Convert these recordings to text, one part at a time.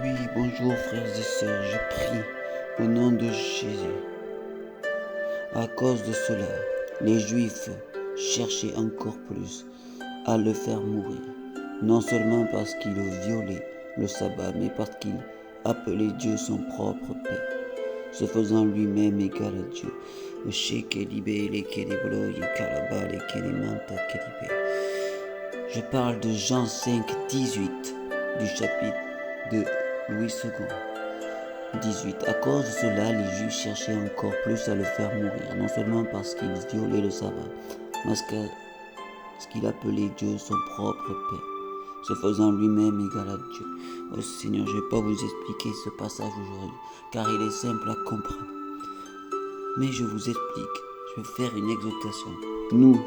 Oui, bonjour frères et sœurs, je prie au nom de Jésus. À cause de cela, les Juifs cherchaient encore plus à le faire mourir, non seulement parce qu'il violait le sabbat, mais parce qu'il appelait Dieu son propre Père, se faisant lui-même égal à Dieu. Je parle de Jean 5, 18 du chapitre de Louis II. 18. À cause de cela, les Juifs cherchaient encore plus à le faire mourir, non seulement parce qu'il violait le sabbat, mais parce qu'il appelait Dieu son propre Père, se faisant lui-même égal à Dieu. Oh Seigneur, je ne vais pas vous expliquer ce passage aujourd'hui, car il est simple à comprendre. Mais je vous explique, je vais faire une exhortation. Nous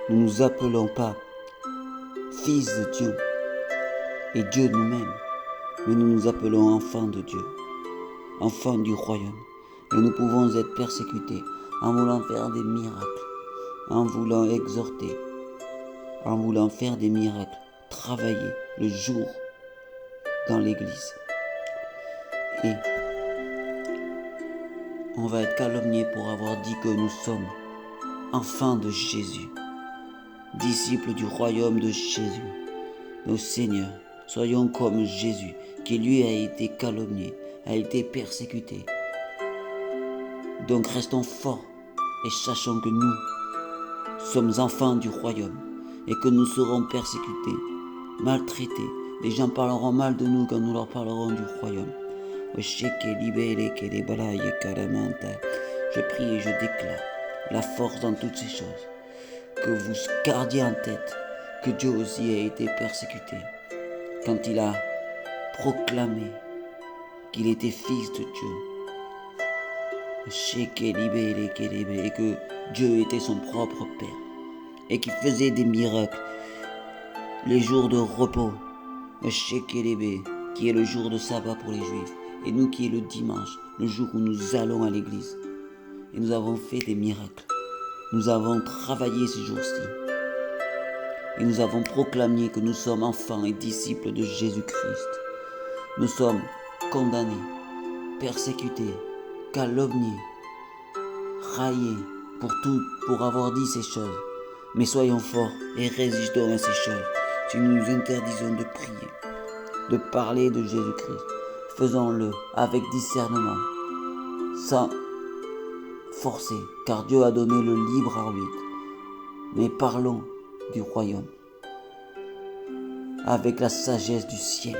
ne nous appelons pas fils de Dieu et Dieu nous-mêmes, mais nous nous appelons enfants de Dieu, enfants du royaume. Et nous pouvons être persécutés en voulant faire des miracles, en voulant exhorter, en voulant faire des miracles, travailler le jour dans l'église. Et on va être calomnié pour avoir dit que nous sommes enfants de Jésus, disciples du royaume de Jésus. Nos Seigneur, soyons comme Jésus, qui lui a été calomnié, a été persécuté. Donc restons forts et sachons que nous sommes enfants du royaume et que nous serons persécutés, maltraités. Les gens parleront mal de nous quand nous leur parlerons du royaume. Je prie et je déclare la force dans toutes ces choses. Que vous gardiez en tête que Dieu aussi a été persécuté quand il a proclamé qu'il était fils de Dieu. Et que Dieu était son propre Père et qu'il faisait des miracles les jours de repos, qui est le jour de sabbat pour les Juifs, et nous qui est le dimanche, le jour où nous allons à l'église. Et nous avons fait des miracles. Nous avons travaillé ces jours-ci. Et nous avons proclamé que nous sommes enfants et disciples de Jésus-Christ. Nous sommes condamnés, persécutés, calomniés, raillés pour avoir dit ces choses. Mais soyons forts et résistons à ces choses. Si nous nous interdisons de prier, de parler de Jésus-Christ, faisons-le avec discernement, sans forcer, car Dieu a donné le libre arbitre. Mais parlons du royaume avec la sagesse du ciel.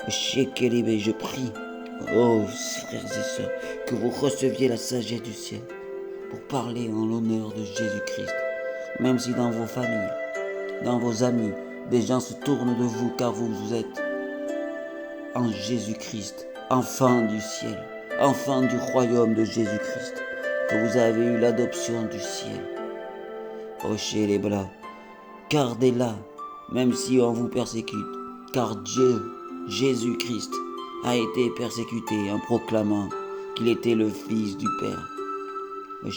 Je prie, oh frères et sœurs, que vous receviez la sagesse du ciel pour parler en l'honneur de Jésus-Christ. Même si dans vos familles, dans vos amis, des gens se tournent de vous car vous êtes en Jésus-Christ, enfants du ciel, enfants du royaume de Jésus-Christ, que vous avez eu l'adoption du ciel. Oh chez les bras, gardez-la, même si on vous persécute, car Dieu, Jésus-Christ, a été persécuté en proclamant qu'il était le Fils du Père. Je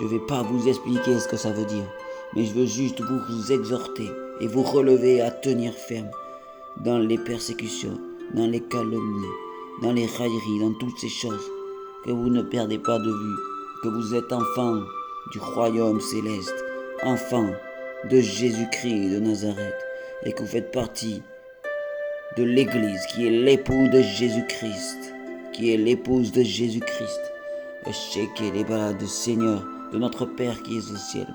ne vais pas vous expliquer ce que ça veut dire, mais je veux juste vous exhorter et vous relever à tenir ferme dans les persécutions, dans les calomnies, dans les railleries, dans toutes ces choses, que vous ne perdez pas de vue, que vous êtes enfants du royaume céleste, enfants de Jésus-Christ de Nazareth, et que vous faites partie de l'Église qui est l'époux de Jésus-Christ, qui est l'épouse de Jésus-Christ, les balades du Seigneur, de notre Père qui est au ciel,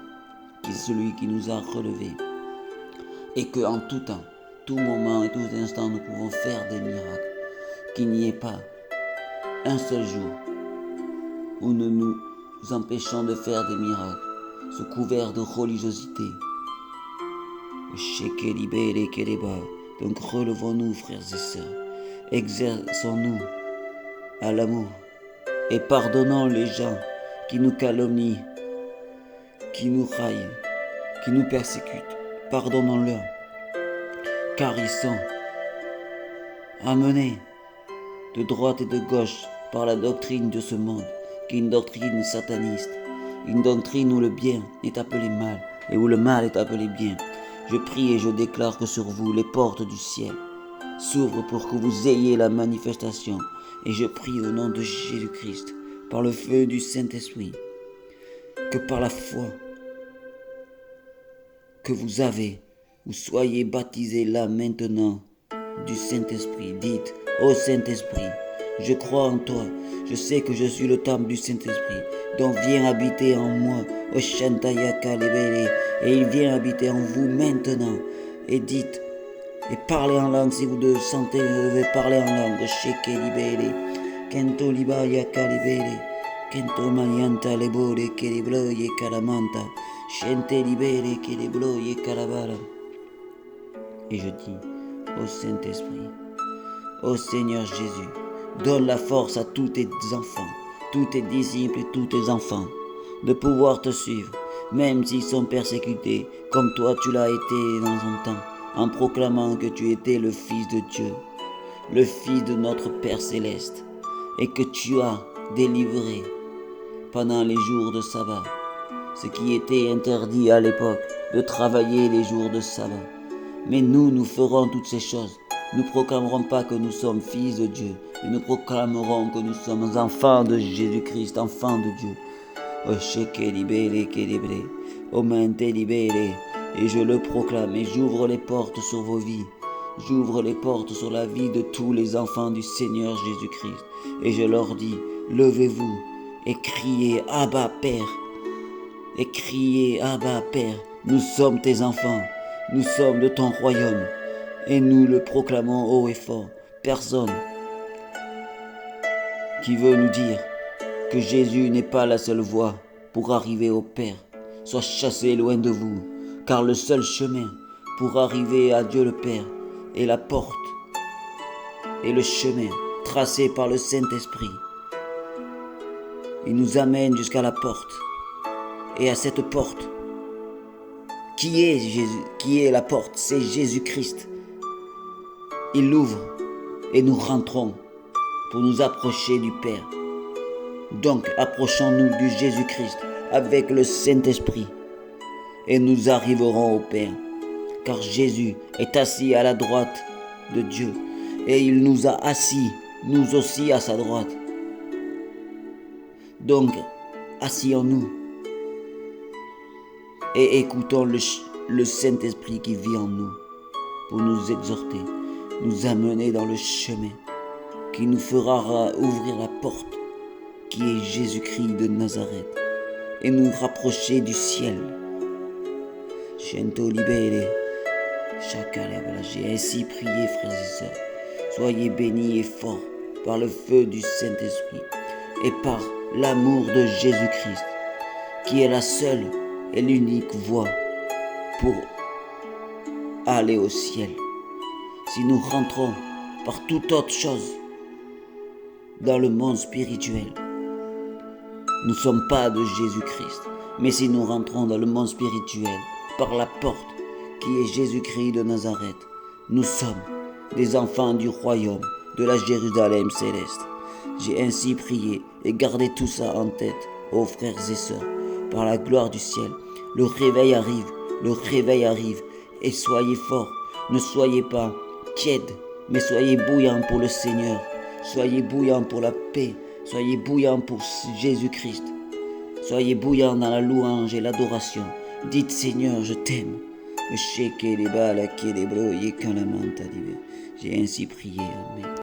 qui est celui qui nous a relevés, et que en tout temps, tout moment et tout instant, nous pouvons faire des miracles, qu'il n'y ait pas un seul jour où nous nous empêchons de faire des miracles, sous couvert de religiosité. Donc relevons-nous, frères et sœurs, exerçons-nous à l'amour et pardonnons les gens qui nous calomnient, qui nous raillent, qui nous persécutent. Pardonnons-leur, car ils sont amenés de droite et de gauche par la doctrine de ce monde, qui est une doctrine sataniste, une doctrine où le bien est appelé mal et où le mal est appelé bien. Je prie et je déclare que sur vous, les portes du ciel s'ouvre pour que vous ayez la manifestation. Et je prie au nom de Jésus-Christ, par le feu du Saint-Esprit, que par la foi que vous soyez baptisés là maintenant du Saint-Esprit. Dites, ô Saint-Esprit, je crois en toi, je sais que je suis le temple du Saint-Esprit, donc viens habiter en moi, ô Shantayaka Lebele, et il vient habiter en vous maintenant. Et dites, et parlez en langue si vous devez parler en langue. Sheke Libele, Kento Libayaka Lebele, Kento Mayanta Lebole, Kelebloye Kalamanta, Shente Libele, Kelebloye Kalabara. Et je dis, ô Saint-Esprit, ô Seigneur Jésus, donne la force à tous tes enfants, tous tes disciples et tous tes enfants, de pouvoir te suivre, même s'ils sont persécutés, comme toi tu l'as été dans un temps, en proclamant que tu étais le Fils de Dieu, le Fils de notre Père Céleste, et que tu as délivré pendant les jours de sabbat, ce qui était interdit à l'époque, de travailler les jours de sabbat. Mais nous ferons toutes ces choses. Nous proclamerons pas que nous sommes fils de Dieu, mais nous proclamerons que nous sommes enfants de Jésus-Christ, enfants de Dieu. Et je le proclame et j'ouvre les portes sur vos vies. J'ouvre les portes sur la vie de tous les enfants du Seigneur Jésus-Christ. Et je leur dis, levez-vous et criez, Abba Père. Et criez, Abba Père, nous sommes tes enfants, nous sommes de ton royaume. Et nous le proclamons haut et fort. Personne qui veut nous dire que Jésus n'est pas la seule voie pour arriver au Père soit chassé loin de vous, car le seul chemin pour arriver à Dieu le Père est la porte et le chemin tracé par le Saint-Esprit. Il nous amène jusqu'à la porte. Et à cette porte, qui est Jésus, qui est la porte, c'est Jésus-Christ. Il l'ouvre et nous rentrons pour nous approcher du Père. Donc approchons-nous du Jésus-Christ avec le Saint-Esprit et nous arriverons au Père. Car Jésus est assis à la droite de Dieu et il nous a assis, nous aussi à sa droite. Donc asseyons-nous et écoutons le Saint-Esprit qui vit en nous pour nous exhorter, nous amener dans le chemin qui nous fera ouvrir la porte qui est Jésus-Christ de Nazareth et nous rapprocher du ciel. J'ai ainsi prié, frères et sœurs. Soyez bénis et forts par le feu du Saint-Esprit et par l'amour de Jésus-Christ, qui est la seule et l'unique voie pour aller au ciel. Si nous rentrons par toute autre chose dans le monde spirituel, nous ne sommes pas de Jésus-Christ. Mais si nous rentrons dans le monde spirituel par la porte qui est Jésus-Christ de Nazareth, nous sommes des enfants du royaume, de la Jérusalem céleste. J'ai ainsi prié et gardé tout ça en tête, ô frères et sœurs, par la gloire du ciel. Le réveil arrive, et soyez forts, ne soyez pas tièdes, mais soyez bouillants pour le Seigneur, soyez bouillants pour la paix, soyez bouillants pour Jésus-Christ, soyez bouillants dans la louange et l'adoration. Dites Seigneur, je t'aime. J'ai ainsi prié, amen.